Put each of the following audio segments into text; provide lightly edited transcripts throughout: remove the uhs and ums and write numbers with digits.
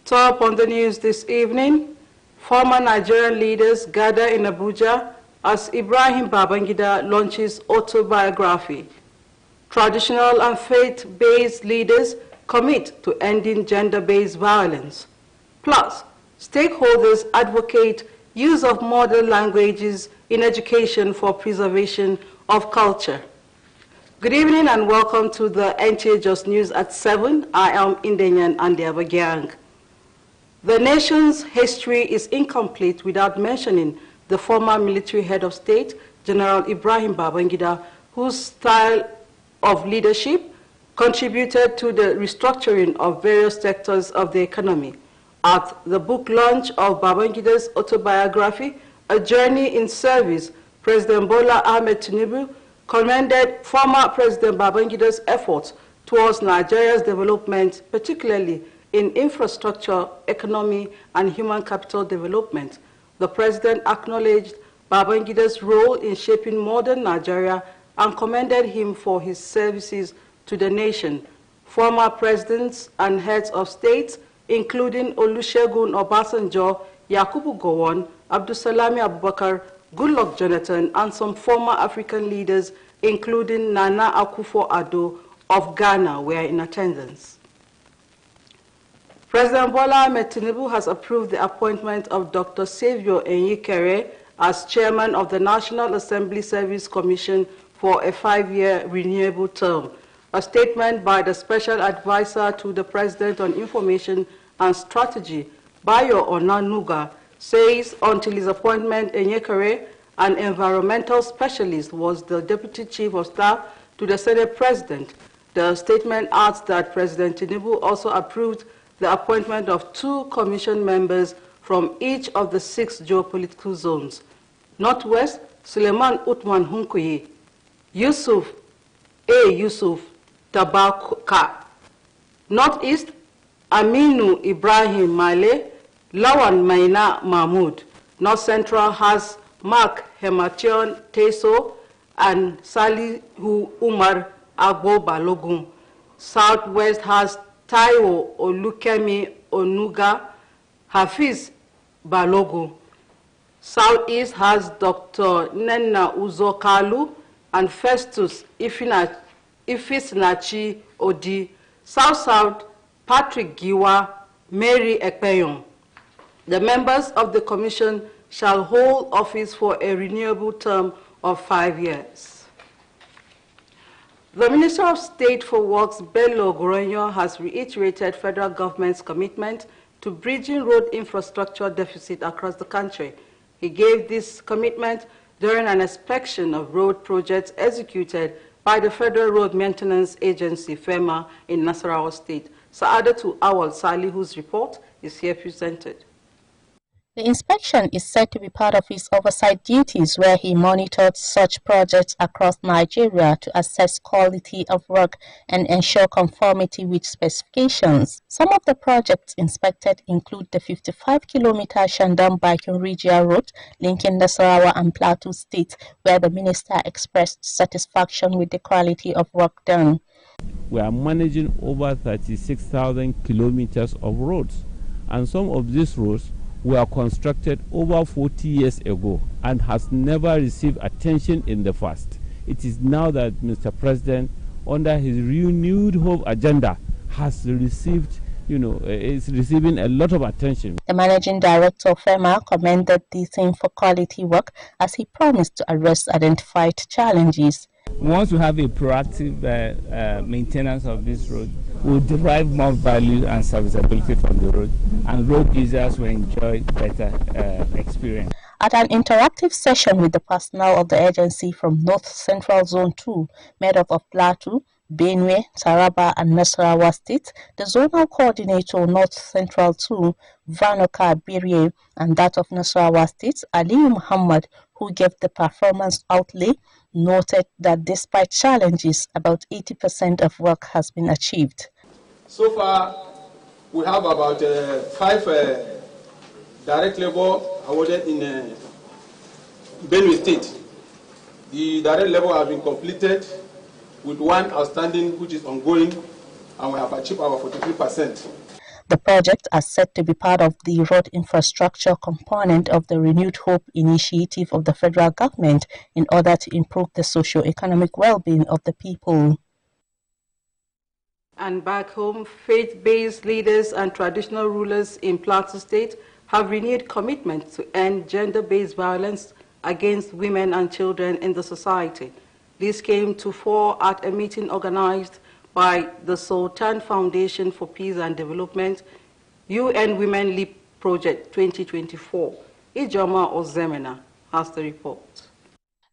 Top on the news this evening, former Nigerian leaders gather in Abuja as Ibrahim Babangida launches autobiography. Traditional and faith-based leaders commit to ending gender-based violence. Plus, stakeholders advocate use of modern languages in education for preservation of culture. Good evening and welcome to the NTA Jos News at 7. I am Indenyan Andiabagyang. The nation's history is incomplete without mentioning the former military head of state, General Ibrahim Babangida, whose style of leadership contributed to the restructuring of various sectors of the economy. At the book launch of Babangida's autobiography, A Journey in Service, President Bola Ahmed Tinubu commended former President Babangida's efforts towards Nigeria's development, particularly in infrastructure, economy, and human capital development. The president acknowledged Babangida's role in shaping modern Nigeria and commended him for his services to the nation. Former presidents and heads of states, including Olusegun Obasanjo, Yakubu Gowon, Abdulsalami Abubakar, Goodluck Jonathan, and some former African leaders, including Nana Akufo-Addo of Ghana, were in attendance. President Bola Ahmed Tinubu has approved the appointment of Dr. Saviour Enyikere as chairman of the National Assembly Service Commission for a 5-year renewable term. A statement by the Special Advisor to the President on Information and Strategy, Bayo Onanuga, says until his appointment, Enyikere, an environmental specialist, was the Deputy Chief of Staff to the Senate President. The statement adds that President Tinubu also approved the appointment of 2 commission members from each of the 6 geopolitical zones. Northwest, Suleiman Utman Hunkuyi, Yusuf Tabaka. Northeast, Aminu Ibrahim Male, Lawan Maina Mahmoud. North Central has Mark Hemation Teso and Salihu Umar Agbo Balogun. Southwest has Taiwo Olukemi Onuga, Hafiz Balogun. Southeast has Dr. Nenna Uzokalu and Festus Ifisnachi Odi. South-South, Patrick Giwa, Mary Ekpeyon. The members of the commission shall hold office for a renewable term of 5 years. The Minister of State for Works, Bello Goronyo, has reiterated federal government's commitment to bridging road infrastructure deficit across the country. He gave this commitment during an inspection of road projects executed by the Federal Road Maintenance Agency, FEMA, in Nasarawa State. Saadatu Awal Salihu's report is here presented. The inspection is said to be part of his oversight duties, where he monitored such projects across Nigeria to assess quality of work and ensure conformity with specifications. Some of the projects inspected include the 55-kilometer Shandam-Bakin-Rijia road linking Nasarawa and Plateau State, where the minister expressed satisfaction with the quality of work done. We are managing over 36,000 kilometers of roads, and some of these roads were constructed over 40 years ago and has never received attention in the past. It is now that Mr. President, under his renewed hope agenda, has received, is receiving a lot of attention. The managing director of FEMA commended the team for quality work as he promised to address identified challenges. We want to have a proactive maintenance of this road. We will derive more value and serviceability from the road, and road users will enjoy better experience. At an interactive session with the personnel of the agency from North Central Zone 2, made up of Plateau, Benue, Taraba, and Nasarawa State, the zonal coordinator North Central 2, Vanoka Birye, and that of Nasarawa State, Aliyu Muhammad, who gave the performance outlay, noted that despite challenges, about 80% of work has been achieved. So far, we have about 5 direct labor awarded in Benue State. The direct labor have been completed with 1 outstanding which is ongoing, and we have achieved our 43%. The project is said to be part of the road infrastructure component of the Renewed Hope initiative of the federal government in order to improve the socio-economic well-being of the people. And back home, faith-based leaders and traditional rulers in Plateau State have renewed commitment to end gender-based violence against women and children in the society. This came to fore at a meeting organized by the Sultan Foundation for Peace and Development, UN Women Leap Project 2024. Ijoma Ozemena has the report.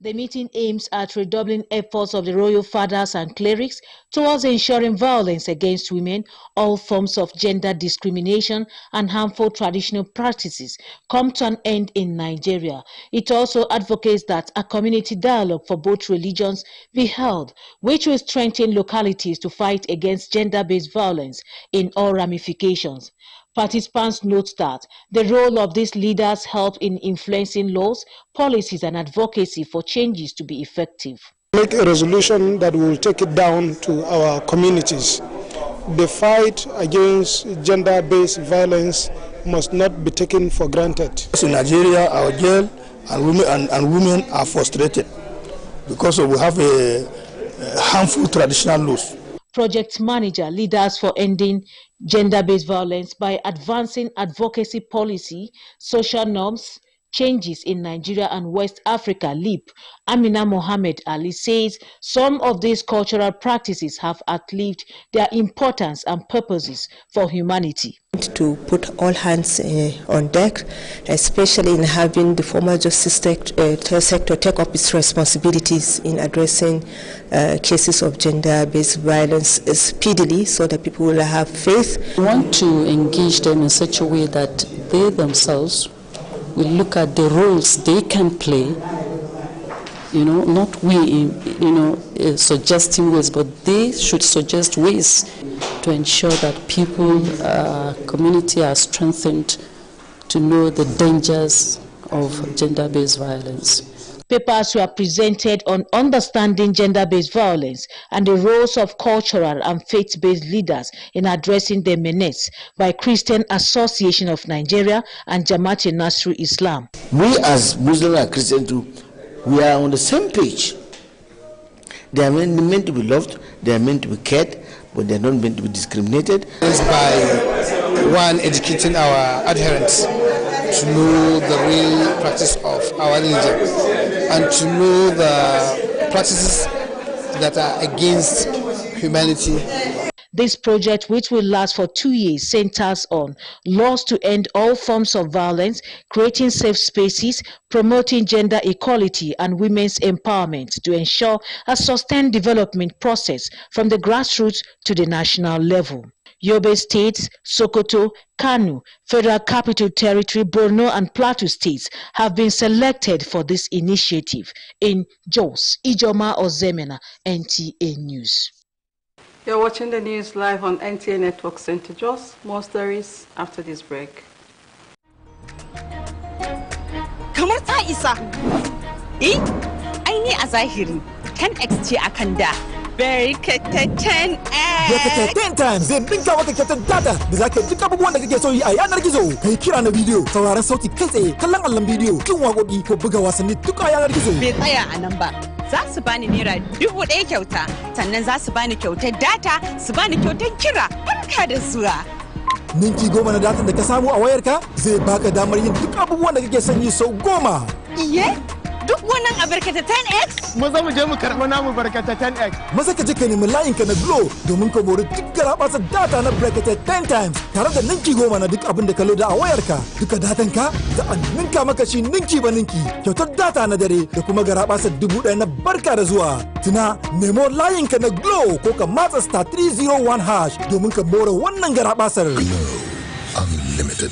The meeting aims at redoubling efforts of the royal fathers and clerics towards ensuring violence against women, all forms of gender discrimination and harmful traditional practices come to an end in Nigeria. It also advocates that a community dialogue for both religions be held, which will strengthen localities to fight against gender-based violence in all ramifications. Participants note that the role of these leaders help in influencing laws, policies and advocacy for changes to be effective. Make a resolution that will take it down to our communities. The fight against gender-based violence must not be taken for granted. In Nigeria, our girls and women are frustrated because we have a harmful traditional laws. Project manager leaders for ending gender-based violence by advancing advocacy policy, social norms, changes in Nigeria and West Africa, LEAP, Amina Mohammed Ali says some of these cultural practices have outlived their importance and purposes for humanity. To put all hands on deck, especially in having the formal justice sector take up its responsibilities in addressing cases of gender-based violence speedily so that people will have faith. We want to engage them in such a way that they themselves will look at the roles they can play, not we, suggesting ways, but they should suggest ways to ensure that people, community are strengthened to know the dangers of gender-based violence. Papers were presented on understanding gender-based violence and the roles of cultural and faith-based leaders in addressing the menace by Christian Association of Nigeria and Jamaat-e-Nasr Islam. We as Muslims and Christians too, we are on the same page. They are meant to be loved, they are meant to be cared, but they are not meant to be discriminated. It's by one educating our adherents to know the real practice of our religion and to know the practices that are against humanity. This project, which will last for 2 years, centers on laws to end all forms of violence, creating safe spaces, promoting gender equality and women's empowerment to ensure a sustained development process from the grassroots to the national level. Yobe States, Sokoto, Kano, Federal Capital Territory, Borno and Plateau States have been selected for this initiative. In Jos, Ijoma Ozemena, NTA News. You're watching the news live on NTA Network Center Jos. More stories after this break. Kamar ta isa. Aini a zahiri 10x ce akan da. Barkata 10x. Barkata 10 times zai ninka maka kyautar data da zaka duk abubuwan da kake so yi a yanar gizo. Kai kira na bidiyo, sauraron sauti kai tsaye, kallon allon bidiyo, jin waƙoƙi ko buga wasanni duk a yanar gizo. Bai tsaya a nan ba. Za su bani naira 1000 kyauta, sannan za su bani kyautar data, su bani kyautar kira. Barka da zuwa. Ninki 10 na datan da ka samu a wayarka zai baka damar yin duk abubuwan da kake son yi sau 10. Iye? Duk wannan a barkata 10x? Maza mu je mu karɓo namu barkata 10x. Maza ka je ka nemi layinka na Glo domin ka bori duk garaɓasa data na barkata 10 times tare da ninki 10 na duk abin da ka loda a wayarka. Duka datan ka za a ninka maka shi ninki ba ninki. Kyautar data na dare da kuma garaɓasa 1000 na barka da zuwa. Tuna nemo layinka na Glo ko ka matsa star 301 hash domin ka more wannan garaɓasar. Glo Unlimited.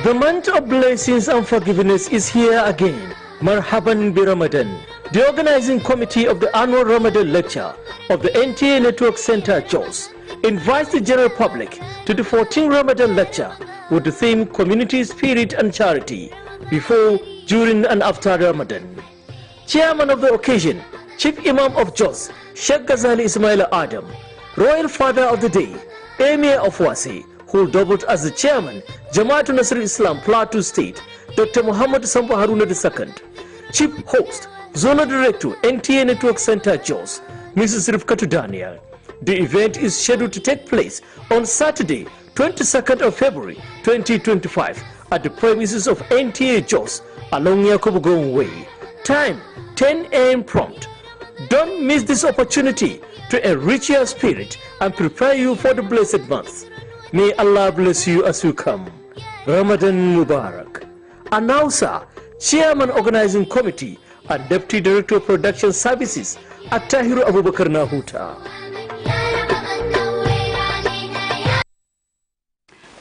The month of blessings and forgiveness is here again. Marhaban bi Ramadan. The organizing committee of the annual Ramadan lecture of the NTA Network Center Jos invites the general public to the 14th Ramadan lecture with the theme Community Spirit and Charity before, during and after Ramadan. Chairman of the occasion, Chief Imam of Jos, Sheikh Ghazali Ismail Adam, Royal Father of the Day, Emir of Wasi, who doubled as the chairman, Jamaatul Nasr Islam Plateau State, Dr. Muhammad Samba Haruna II, Chief Host, Zonal Director, NTA Network Center Jos, Mrs. Rifkatu Daniel. The event is scheduled to take place on Saturday, 22nd of February 2025 at the premises of NTA Jos along Yakubu Way. Time 10 a.m. prompt. Don't miss this opportunity to enrich your spirit and prepare you for the blessed month. May Allah bless you as you come. Ramadan Mubarak. Announcer, Chairman Organizing Committee and Deputy Director of Production Services at Tahiru Abubakar Nahuta.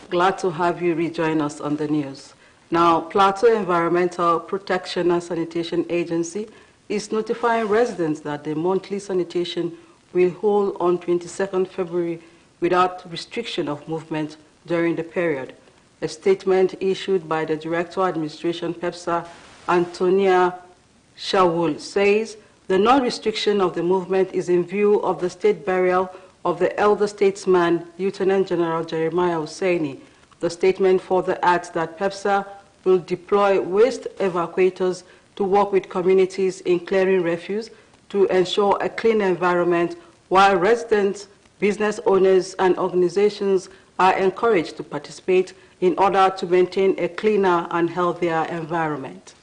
Glad to have you rejoin us on the news. Now, Plateau Environmental Protection and Sanitation Agency is notifying residents that the monthly sanitation will hold on 22nd February without restriction of movement during the period. A statement issued by the Director Administration PEPSA, Antonia Shawul, says the non-restriction of the movement is in view of the state burial of the elder statesman, Lieutenant General Jeremiah Hussaini. The statement further adds that PEPSA will deploy waste evacuators to work with communities in clearing refuse to ensure a clean environment, while residents, business owners, and organizations are encouraged to participate in order to maintain a cleaner and healthier environment.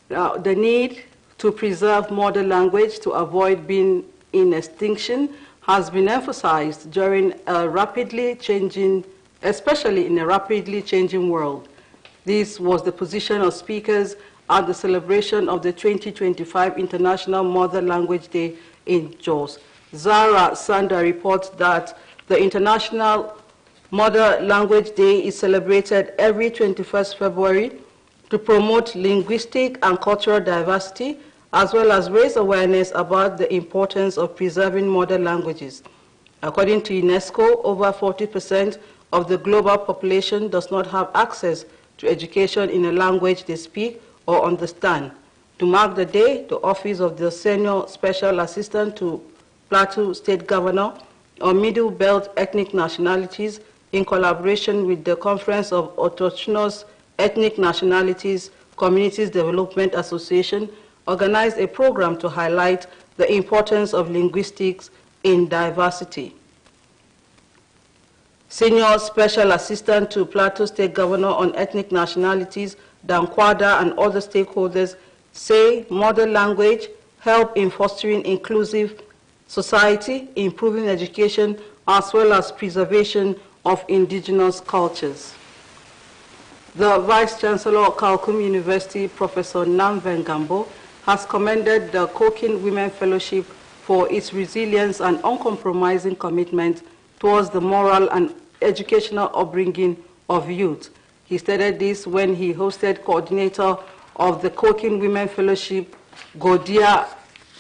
Now, the need to preserve mother language to avoid being in extinction has been emphasized during a rapidly changing, especially in a rapidly changing world. This was the position of speakers at the celebration of the 2025 International Mother Language Day in Jos. Zara Sanda reports that the International Mother Language Day is celebrated every 21st February to promote linguistic and cultural diversity, as well as raise awareness about the importance of preserving mother languages. According to UNESCO, over 40% of the global population does not have access to education in a language they speak or understand. To mark the day, the Office of the Senior Special Assistant to Plateau State Governor on Middle Belt Ethnic Nationalities, in collaboration with the Conference of Autochthonous Ethnic Nationalities Communities Development Association, organized a program to highlight the importance of linguistics in diversity. Senior Special Assistant to Plateau State Governor on Ethnic Nationalities, Dan Kwada, and other stakeholders say mother language help in fostering inclusive society, improving education, as well as preservation of indigenous cultures. The Vice Chancellor of Kalkum University, Professor Namven Gambo, has commended the Kokin Women Fellowship for its resilience and uncompromising commitment towards the moral and educational upbringing of youth. He stated this when he hosted coordinator of the Kokin Women Fellowship, Godia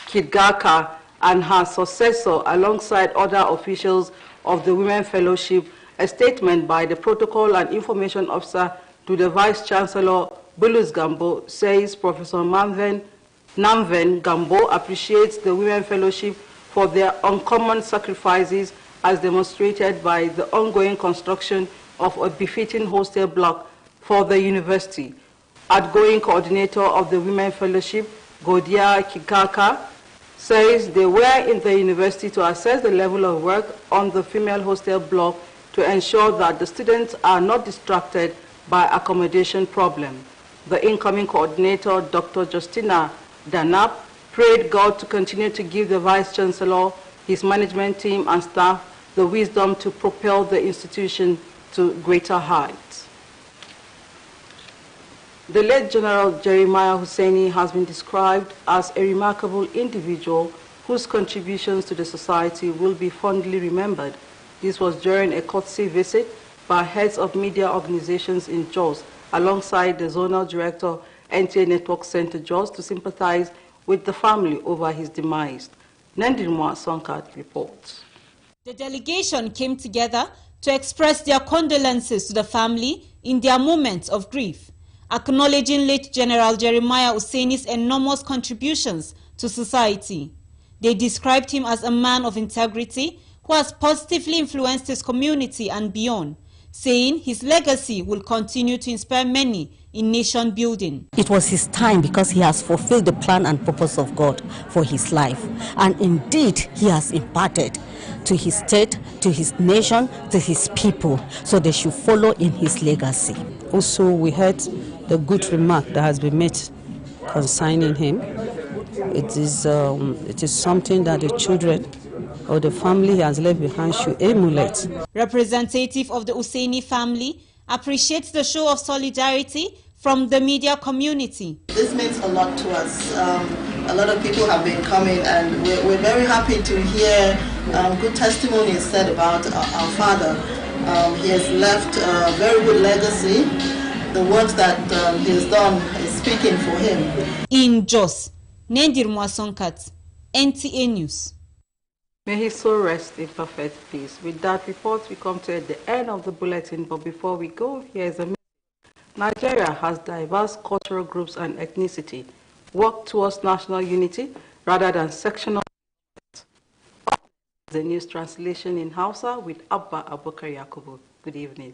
Kidgaka, and her successor alongside other officials of the Women Fellowship. A statement by the Protocol and Information Officer to the Vice Chancellor, Bulus Gambo, says Professor Namven Gambo appreciates the Women Fellowship for their uncommon sacrifices as demonstrated by the ongoing construction of a befitting hostel block for the university. Outgoing coordinator of the Women Fellowship, Godia Kikaka, says they were in the university to assess the level of work on the female hostel block to ensure that the students are not distracted by accommodation problem. The incoming coordinator, Dr. Justina Danap, prayed God to continue to give the Vice Chancellor, his management team and staff the wisdom to propel the institution to greater heights. The late General Jeremiah Hussaini has been described as a remarkable individual whose contributions to the society will be fondly remembered. This was during a courtesy visit by heads of media organizations in Jos, alongside the Zonal Director, NTA Network Center Jos, to sympathize with the family over his demise. Nandinwa Sonkat reports. The delegation came together to express their condolences to the family in their moments of grief, acknowledging late General Jeremiah Hussaini's enormous contributions to society. They described him as a man of integrity who has positively influenced his community and beyond, saying his legacy will continue to inspire many in nation building. It was his time because he has fulfilled the plan and purpose of God for his life. And indeed, he has imparted to his state, to his nation, to his people, so they should follow in his legacy. Also, we heard the good remark that has been made concerning him. It is something that the children or the family he has left behind should emulate. Representative of the Hussaini family appreciates the show of solidarity from the media community. This means a lot to us. A lot of people have been coming, and we're very happy to hear good testimonies said about our father. He has left a very good legacy. The work that he has done is speaking for him. In Jos, Nendir Mwasonkat, NTA News. May his soul rest in perfect peace. With that report, we come to the end of the bulletin. But before we go, here is a message. Nigeria has diverse cultural groups and ethnicity. Work towards national unity rather than sectional. The news translation in Hausa with Abba Abubakar Yakubu. Good evening.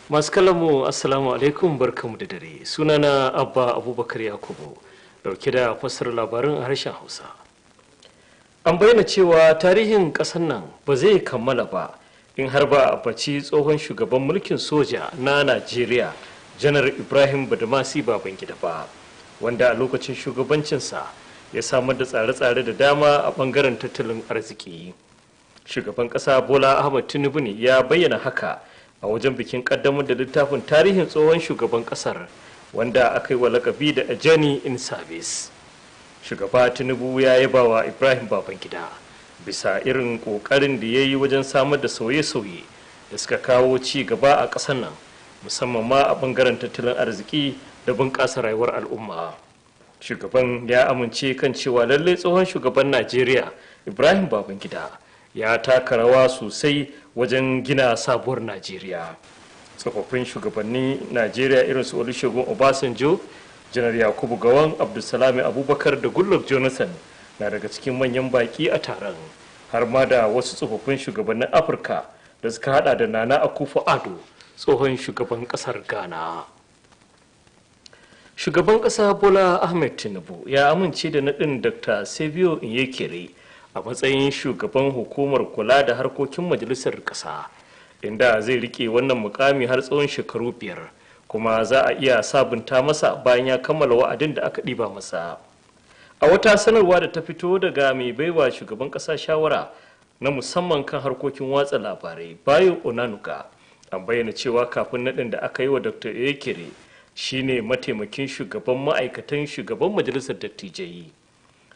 Masu kallonmu assalamu alaikum, barkamu da dare. Sunana Abba Abubakar Yakubu, dauke da fassarar labarin a harshen Hausa. An bayyana cewa tarihin ƙasar nan ba zai kammala ba in har ba a baci tsohon shugaban mulkin soja na Najeriya, Janar Ibrahim Badamasi Babangida ba, wanda a lokacin shugabancinsa ya samar da tsare-tsare da dama a bangaren tattalin arziki. Shugaban ƙasa Bola Ahmed Tinubu ne ya bayyana haka a wajen bikin kaddamar da littafin tarihin tsohon shugaban kasar, wanda aka yi wa lakabi da A Journey in Service. Shugaba Tinubu ya yaba wa Ibrahim Babangida bisa irin kokarin da ya yi wajen samar da sauye-sauye da suka kawo ci gaba a ƙasar nan, musamman ma a bangaren tattalin arziki da bunƙasa rayuwar al'umma. Shugaban ya amince kan cewa lallai tsohon shugaban Najeriya Ibrahim Babangida ya taka rawa sosai wajen gina sabuwar Najeriya. Tsofaffin shugabannin Najeriya irin su Olusegun Obasanjo, Janar Yakubu Gawan, Abdulsalami Abubakar da Goodluck Jonathan na daga cikin manyan baki a taron, har ma da wasu tsofaffin shugabannin Afirka da suka hada da Nana Akufo-Addo, tsohon shugaban kasar Ghana. Shugaban kasa Bola Ahmed Tinubu ya amince da nadin Dr. Savio Nyekere a matsayin shugaban hukumar kula da harkokin majalisar ƙasa, inda zai rike wannan mukami har tsawon shekaru 5, kuma za a iya sabunta masa bayan ya kammala wa'adin da aka ɗiba masa. A wata sanarwa da ta fito daga mai baiwa shugaban ƙasa shawara na musamman kan harkokin watsa labarai Bayo Onanuga, an bayyana cewa kafin naɗin da aka yi wa Dr. Ekere shine mataimakin shugaban ma'aikatan shugaban majalisar dattijai.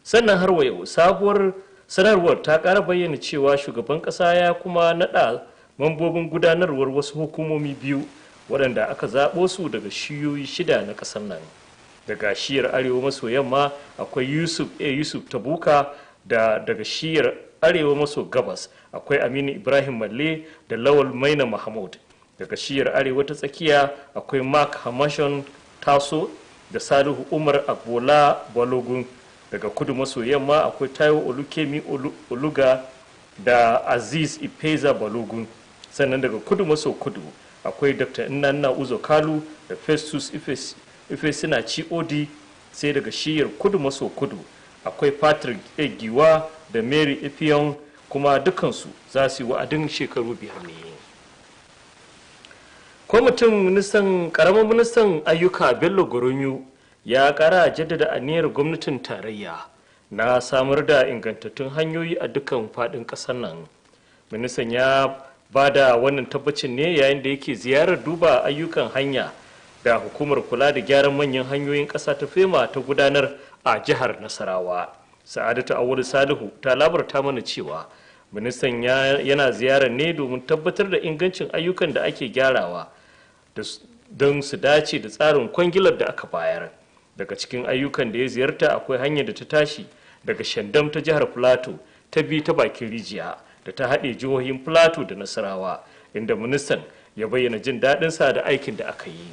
Sannan har wa yau sabuwar sanarwar ta ƙara bayyana cewa shugaban ƙasa ya kuma naɗa mambobin gudanarwar wasu hukumomi 2 waɗanda aka zaɓo su daga shiyoyi 6 na ƙasar nan. Daga shiyar arewa maso yamma akwai Yusuf Tabuka, da daga shiyar arewa maso gabas akwai Aminu Ibrahim Malle da Lawal Maina Mahmud. Daga shiyar arewa ta tsakiya akwai Mark Hamashon Taso da Salihu Umar Agbola Balogun. Daga kudu maso yamma akwai Taiwo Olukemi Oluga da Aziz Ipeza Balogun. Sannan daga kudu maso kudu akwai Dr. Nnanna Uzo Kalu da Festus Ifesina Chiodi. Sai daga shiyar kudu maso kudu akwai Patrick Egiwa da Mary Epion, kuma dukansu za su yi wa'adin shekaru 5 ne. Kwamitin karamin ministan ayyuka Bello Goronyo ya kara jaddada aniyar gwamnatin tarayya na samar da ingantattun hanyoyi a dukkan fadin kasar nan. Ministan ya bada wannan tabbacin ne yayin da yake ziyarar duba ayyukan hanya da hukumar kula da gyaran manyan hanyoyin kasa ta FEMA ta gudanar a jihar Nasarawa. Sa'adatu Awolu Salihu ta labarta mana cewa ministan yana ziyarar ne domin tabbatar da ingancin ayyukan da ake gyarawa don su dace da tsarin kwangilar da aka bayar. Daga cikin ayyukan da ya ziyarta akwai hanyar da ta tashi daga Shandam ta jihar Plateau ta bi ta bakin rijiya da ta haɗe jihohin Plateau da Nasarawa, inda ministan ya bayyana jin daɗinsa da aikin da aka yi.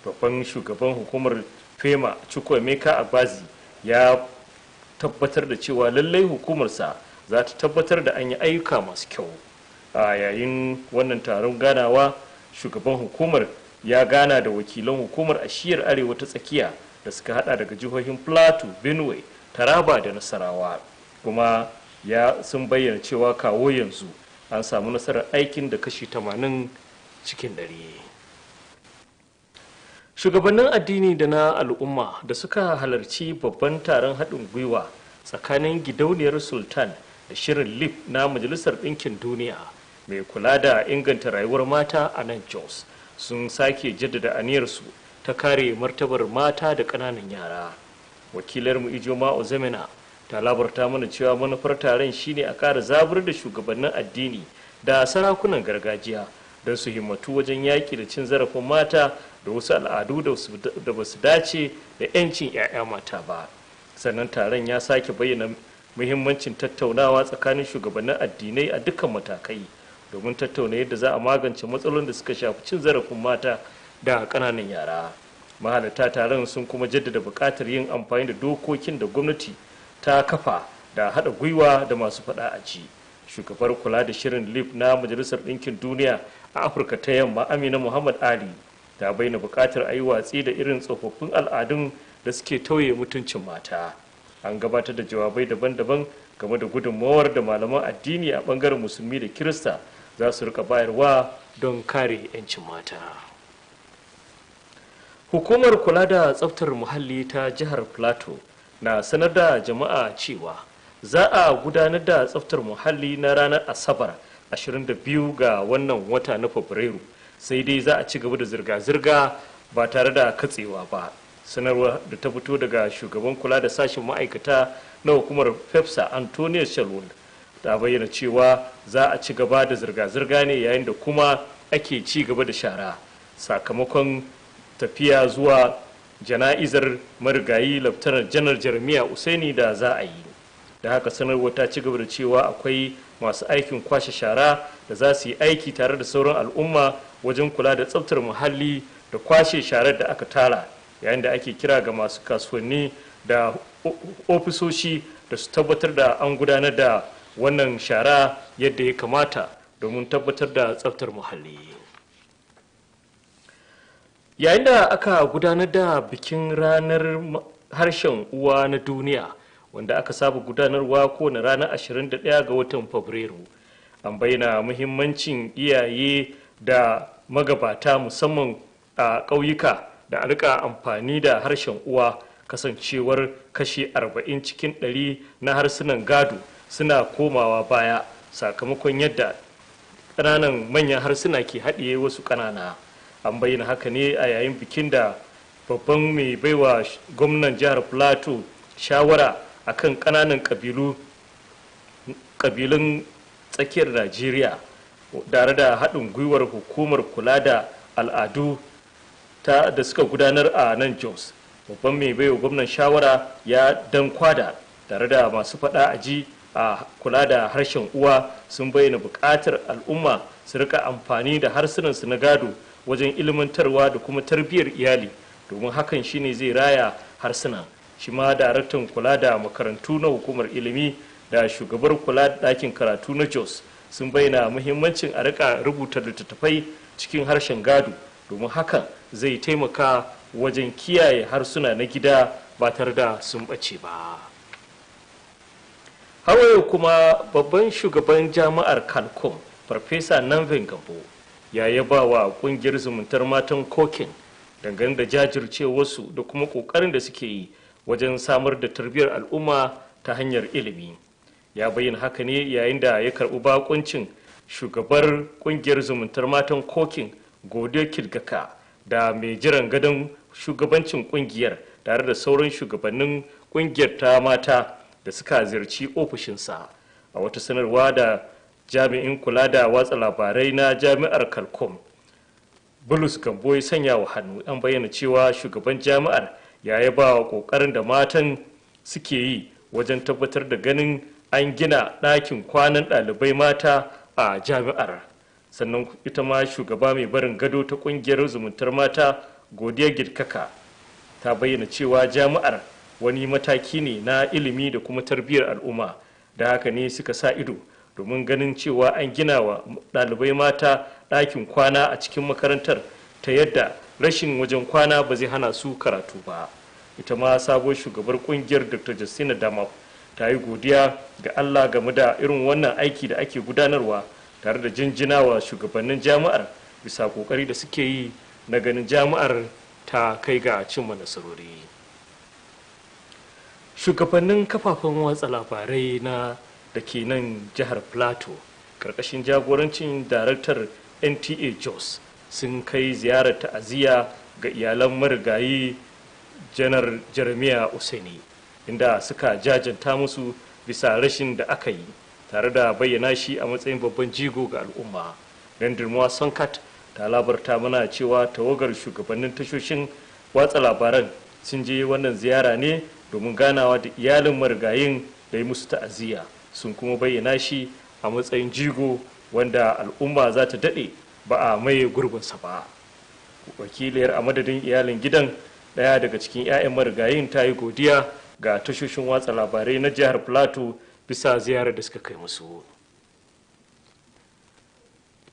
Babban shugaban hukumar FEMA Chukwuemeka Agbazi ya tabbatar da cewa lallai hukumarsa za ta tabbatar da an yi ayyuka masu kyau. A yayin wannan taron ganawa, shugaban hukumar ya gana da wakilan hukumar a shiyar arewa ta tsakiya da suka hada daga jihohin Plateau, Benue, Taraba da Nasarawa, kuma sun bayyana cewa kawo yanzu an samu nasarar aikin da kashi 80 cikin 100. Shugabannin addini da na al'umma da suka halarci babban taron haɗin gwiwa tsakanin gidauniyar Sultan da shirin LIP na Majalisar Ɗinkin Duniya mai kula da inganta rayuwar mata a nan Jos sun sake jaddada aniyarsu ta kare martabar mata da ƙananan yara. Wakilarmu Ijoma Ozemena ta labarta mana cewa manufar taron shine a ƙara zabar da shugabannin addini da sarakunan gargajiya don su himmatu wajen yaƙi da cin zarafin mata da wasu al'adu da ba su dace da 'yancin 'ya'ya mata ba. Sannan taron ya sake bayyana muhimmancin tattaunawa tsakanin shugabannin addinai a dukkan matakai domin tattauna yadda za a magance matsalolin da suka shafi cin zarafin mata da ƙananan yara. Mahalarta taron sun kuma jaddada buƙatar yin amfani da dokokin da gwamnati ta kafa da haɗa gwiwa da masu faɗa a ji. Shugabar kula da shirin LIP na Majalisar Ɗinkin Duniya a Afirka ta Yamma, Amina Muhammad Ali, ta bayyana buƙatar a yi watsi da irin tsofaffin al'adun da suke tauye mutuncin mata. An gabatar da jawabai daban-daban game da gudunmawar da malaman addini a ɓangaren musulmi da kirista za su rika bayarwa don kare 'yancin mata. Hukumar kula da tsaftar muhalli ta jihar Plateau na sanar da jama'a cewa za a gudanar da tsaftar muhalli na ranar Asabar 22 ga wannan wata na Fabrairu, sai dai za a ci gaba da zirga-zirga ba tare da katsewa ba. Sanarwa da ta fito daga shugaban kula da sashen ma'aikata na hukumar FEPSA Antonio Shalwell ta bayyana cewa za a ci gaba da zirga-zirga ne yayin da kuma ake ci gaba da shara sakamakon tafiya zuwa jana'izar marigayi Laftanar Janar Jeremiah Usaini da za a yi. Da haka sanarwa ta ci gaba da cewa akwai masu aikin kwashe shara da za su yi aiki tare da sauran al'umma wajen kula da tsaftar muhalli da kwashe sharar da aka tara, yayin da ake kira ga masu kasuwanni da ofisoshi da su tabbatar da an gudanar da wannan shara yadda ya kamata domin tabbatar da tsaftar muhalli. Yayin da aka gudanar da bikin ranar harshen uwa na duniya wanda aka saba gudanarwa kowane ranar 21 ga watan Fabrairu, an bayyana muhimmancin iyaye da magabata musamman a ƙauyuka da a rika amfani da harshen uwa, kasancewar kashi 40 cikin 100 na harsunan gado suna komawa baya sakamakon yadda ƙananan manyan harsuna ke haɗiye wasu ƙanana. An bayyana haka ne a yayin bikin da babban mai baiwa gwamnan jihar Plateau shawara akan ƙananan ƙabilun tsakiyar Najeriya tare da haɗin gwiwar hukumar kula da al'adu da suka gudanar a nan Jos. Babban mai baiwa gwamnan shawara ya dan kwada tare da masu faɗa a ji a kula da harshen uwa sun bayyana buƙatar al'umma su rika amfani da harsunansu na gado wajen ilmantarwa da kuma tarbiyyar iyali, domin hakan shine zai raya harsuna. Shi ma daraktan kula da makarantu na hukumar ilimi da shugabar kula da ɗakin karatu na Jos sun bayyana muhimmancin a rika rubuta littattafai cikin harshen gado, domin hakan zai taimaka wajen kiyaye harsuna na gida ba tare da sun ɓace ba. Har yau kuma babban shugaban jami'ar Kalkom Farfesa Nanven Gabo ya yaba wa kungiyar zumuntar matan Kokin dangane da jajircewarsu da kuma kokarin da suke yi wajen samar da tarbiyyar al'umma ta hanyar ilimi. Ya bayyana haka ne yayin da ya karbi bakuncin shugabar kungiyar zumuntar matan Kokin Godiyo Kilgaka da mai jiran gadon shugabancin kungiyar tare da sauran shugabannin kungiyar ta mata da suka ziyarci ofishinsa. A wata sanarwa da jami'in kula da watsa labarai na jami'ar Kalkom Bulus Gambo ya sanya wa hannu, an bayyana cewa shugaban jami'ar ya yaba wa kokarin da matan suke yi wajen tabbatar da ganin an gina ɗakin kwanan ɗalibai mata a jami'ar. Sannan ita ma shugaba mai barin gado ta kungiyar zumuntar mata Godiya Girkaka ta bayyana cewa jami'ar wani mataki ne na ilimi da kuma tarbiyyar al'umma, da haka ne suka sa ido domin ganin cewa an gina wa ɗalibai mata ɗakin kwana a cikin makarantar ta yadda rashin wajen kwana ba zai hana su karatu ba. Ita ma sabuwar shugabar kungiyar Dr. Justina Damau ta yi godiya ga Allah game da irin wannan aiki da ake gudanarwa, tare da jinjina wa shugabannin jami'ar bisa kokari da suke yi na ganin jami'ar ta kai ga cimma nasarori. Shugabannin kafafen watsa labarai na da ke nan jihar Plateau karkashin jagorancin daraktar NTA Jos sun kai ziyarar ta'aziyya ga iyalan marigayi janar Jeremiah Usaini, inda suka jajanta musu bisa rashin da aka yi, tare da bayyana shi a matsayin babban jigo ga al'umma. Rendirmuwa Sonkat ta labarta mana cewa tawagar shugabannin tashoshin watsa labaran sun je wannan ziyara ne domin ganawa da iyalin marigayin da yi musu ta'aziyya, sun kuma bayyana shi a matsayin jigo wanda al'umma za ta daɗe ba a maye gurbinsa ba. Wakiliyar a madadin iyalin gidan, ɗaya daga cikin 'ya'yan marigayin, ta yi godiya ga tashoshin watsa labarai na jihar Plateau bisa ziyarar da suka kai musu.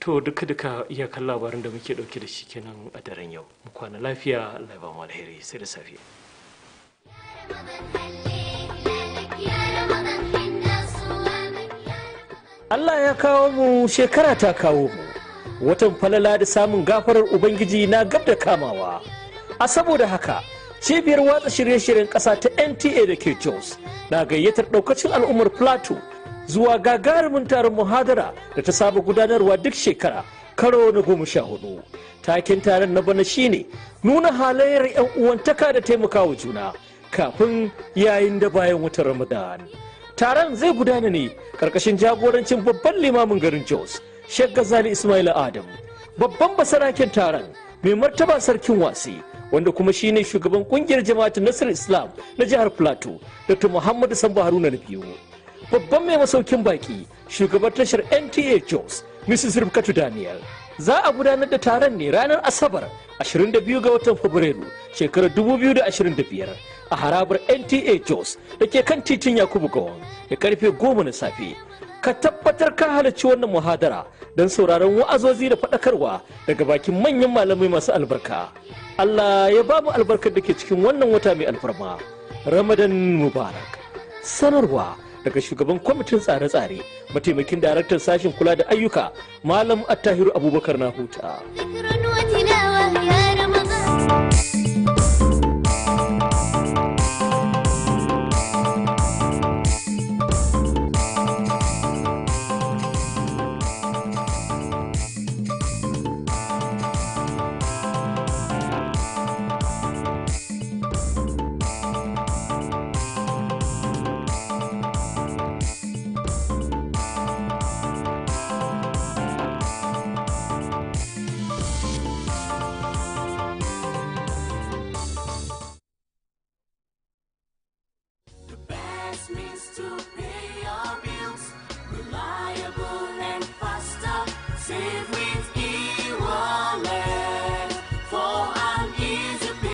To duka iyakan labarin da muke ɗauke da shi kenan a daren yau. Mu kwana lafiya, Allah ya ba mu alheri, sai da safe. Allah ya kawo mu, shekara ta kawo mu, watan falala da samun gafarar Ubangiji na gab da kamawa. A saboda haka, cibiyar watsa shirye-shiryen ƙasa ta NTA da ke Jos na gayyatar ɗaukacin al'ummar Plateau zuwa gagarumin taron muhadara da ta saba gudanarwa duk shekara karo na 14. Taken taron na bana shine nuna halayyar 'yan uwantaka da taimakawa juna kafin, yayin da bayan watan Ramadan. Taron zai gudana ne karkashin jagorancin babban limamin garin Jos, Sheikh Ghazali Ismail Adam, babban basaraken taron mai martaba sarkin wasi, wanda kuma shine shugaban kungiyar jama'atin Nasir Islam na jihar Plateau, Dr. Muhammadu Sambo Haruna na biyu. Babban mai masaukin baki, shugabar tashar NTA Jos, Mrs. Ribkatu Daniel. Za a gudanar da taron ne ranar Asabar 22 ga watan Fabrairu shekarar 2025 a harabar NTA Jos da ke kan titin Yakubu Gowon da karfe 10 na safe. Ka tabbatar ka halarci wannan muhadara don sauraron wa'azozi da faɗakarwa daga bakin manyan malamai masu albarka. Allah ya ba mu albarkar da ke cikin wannan wata mai alfarma. Ramadan Mubarak. Sanarwa daga shugaban kwamitin tsare-tsare, mataimakin daraktan sashen kula da ayyuka, Malam Attahiru Abubakar Nahuta.